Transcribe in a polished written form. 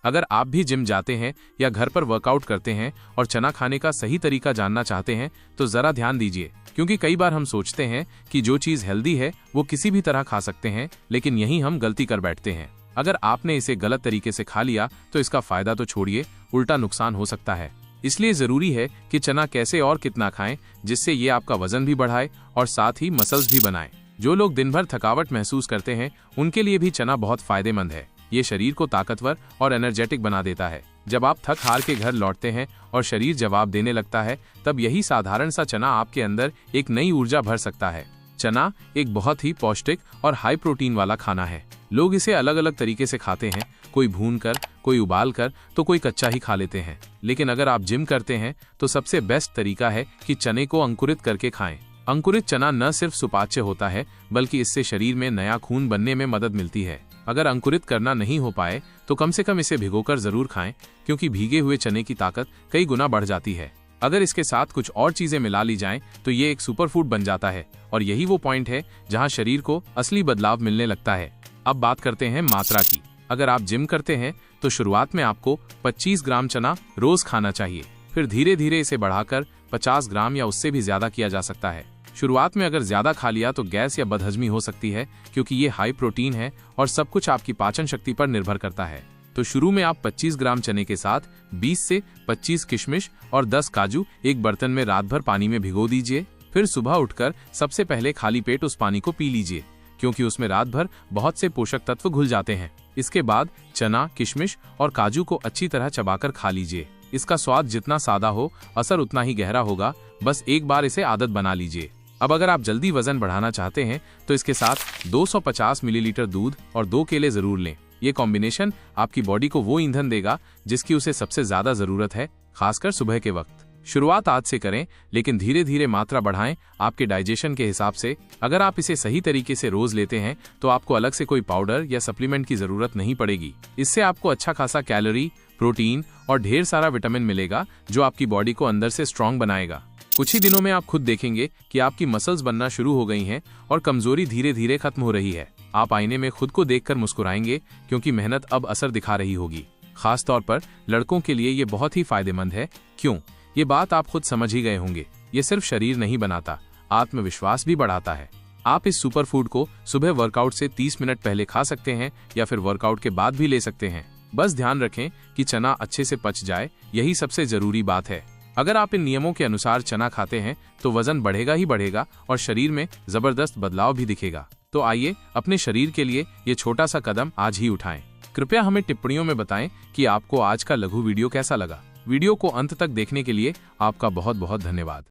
अगर आप भी जिम जाते हैं या घर पर वर्कआउट करते हैं और चना खाने का सही तरीका जानना चाहते हैं तो जरा ध्यान दीजिए, क्योंकि कई बार हम सोचते हैं कि जो चीज हेल्दी है वो किसी भी तरह खा सकते हैं, लेकिन यही हम गलती कर बैठते हैं। अगर आपने इसे गलत तरीके से खा लिया तो इसका फायदा तो छोड़िए, उल्टा नुकसान हो सकता है। इसलिए जरूरी है कि चना कैसे और कितना खाएं जिससे ये आपका वजन भी बढ़ाए और साथ ही मसल्स भी बनाए। जो लोग दिन भर थकावट महसूस करते हैं उनके लिए भी चना बहुत फायदेमंद है। ये शरीर को ताकतवर और एनर्जेटिक बना देता है। जब आप थक हार के घर लौटते हैं और शरीर जवाब देने लगता है, तब यही साधारण सा चना आपके अंदर एक नई ऊर्जा भर सकता है। चना एक बहुत ही पौष्टिक और हाई प्रोटीन वाला खाना है। लोग इसे अलग अलग तरीके से खाते हैं, कोई भून कर, कोई उबाल कर, तो कोई कच्चा ही खा लेते हैं। लेकिन अगर आप जिम करते हैं तो सबसे बेस्ट तरीका है कि चने को अंकुरित करके खाएं। अंकुरित चना न सिर्फ सुपाच्य होता है, बल्कि इससे शरीर में नया खून बनने में मदद मिलती है। अगर अंकुरित करना नहीं हो पाए तो कम से कम इसे भिगोकर जरूर खाएं, क्योंकि भीगे हुए चने की ताकत कई गुना बढ़ जाती है। अगर इसके साथ कुछ और चीजें मिला ली जाएं तो ये एक सुपर फूड बन जाता है, और यही वो पॉइंट है जहां शरीर को असली बदलाव मिलने लगता है। अब बात करते हैं मात्रा की। अगर आप जिम करते हैं तो शुरुआत में आपको 25 ग्राम चना रोज खाना चाहिए, फिर धीरे धीरे इसे बढ़ाकर 50 ग्राम या उससे भी ज्यादा किया जा सकता है। शुरुआत में अगर ज्यादा खा लिया तो गैस या बदहजमी हो सकती है, क्योंकि ये हाई प्रोटीन है और सब कुछ आपकी पाचन शक्ति पर निर्भर करता है। तो शुरू में आप 25 ग्राम चने के साथ 20 से 25 किशमिश और 10 काजू एक बर्तन में रात भर पानी में भिगो दीजिए। फिर सुबह उठकर सबसे पहले खाली पेट उस पानी को पी लीजिए, क्योंकि उसमें रात भर बहुत से पोषक तत्व घुल जाते हैं। इसके बाद चना, किशमिश और काजू को अच्छी तरह चबाकर खा लीजिए। इसका स्वाद जितना सादा हो, असर उतना ही गहरा होगा। बस एक बार इसे आदत बना लीजिए। अब अगर आप जल्दी वजन बढ़ाना चाहते हैं तो इसके साथ 250 मिलीलीटर दूध और 2 केले जरूर लें। ये कॉम्बिनेशन आपकी बॉडी को वो ईंधन देगा जिसकी उसे सबसे ज्यादा जरूरत है, खासकर सुबह के वक्त। शुरुआत आज से करें, लेकिन धीरे धीरे मात्रा बढ़ाएं आपके डाइजेशन के हिसाब से। अगर आप इसे सही तरीके से रोज लेते हैं तो आपको अलग से कोई पाउडर या सप्लीमेंट की जरूरत नहीं पड़ेगी। इससे आपको अच्छा खासा कैलोरी, प्रोटीन और ढेर सारा विटामिन मिलेगा, जो आपकी बॉडी को अंदर से स्ट्रांग बनाएगा। कुछ ही दिनों में आप खुद देखेंगे कि आपकी मसल्स बनना शुरू हो गई हैं और कमजोरी धीरे धीरे खत्म हो रही है। आप आईने में खुद को देखकर मुस्कुराएंगे, क्योंकि मेहनत अब असर दिखा रही होगी। खास तौर पर लड़कों के लिए ये बहुत ही फायदेमंद है। क्यों? ये बात आप खुद समझ ही गए होंगे। ये सिर्फ शरीर नहीं बनाता, आत्मविश्वास भी बढ़ाता है। आप इस सुपर फूड को सुबह वर्कआउट से 30 मिनट पहले खा सकते हैं या फिर वर्कआउट के बाद भी ले सकते हैं। बस ध्यान रखें कि चना अच्छे से पच जाए, यही सबसे जरूरी बात है। अगर आप इन नियमों के अनुसार चना खाते हैं तो वजन बढ़ेगा ही बढ़ेगा और शरीर में जबरदस्त बदलाव भी दिखेगा। तो आइए अपने शरीर के लिए ये छोटा सा कदम आज ही उठाएं। कृपया हमें टिप्पणियों में बताएं कि आपको आज का लघु वीडियो कैसा लगा। वीडियो को अंत तक देखने के लिए आपका बहुत बहुत धन्यवाद।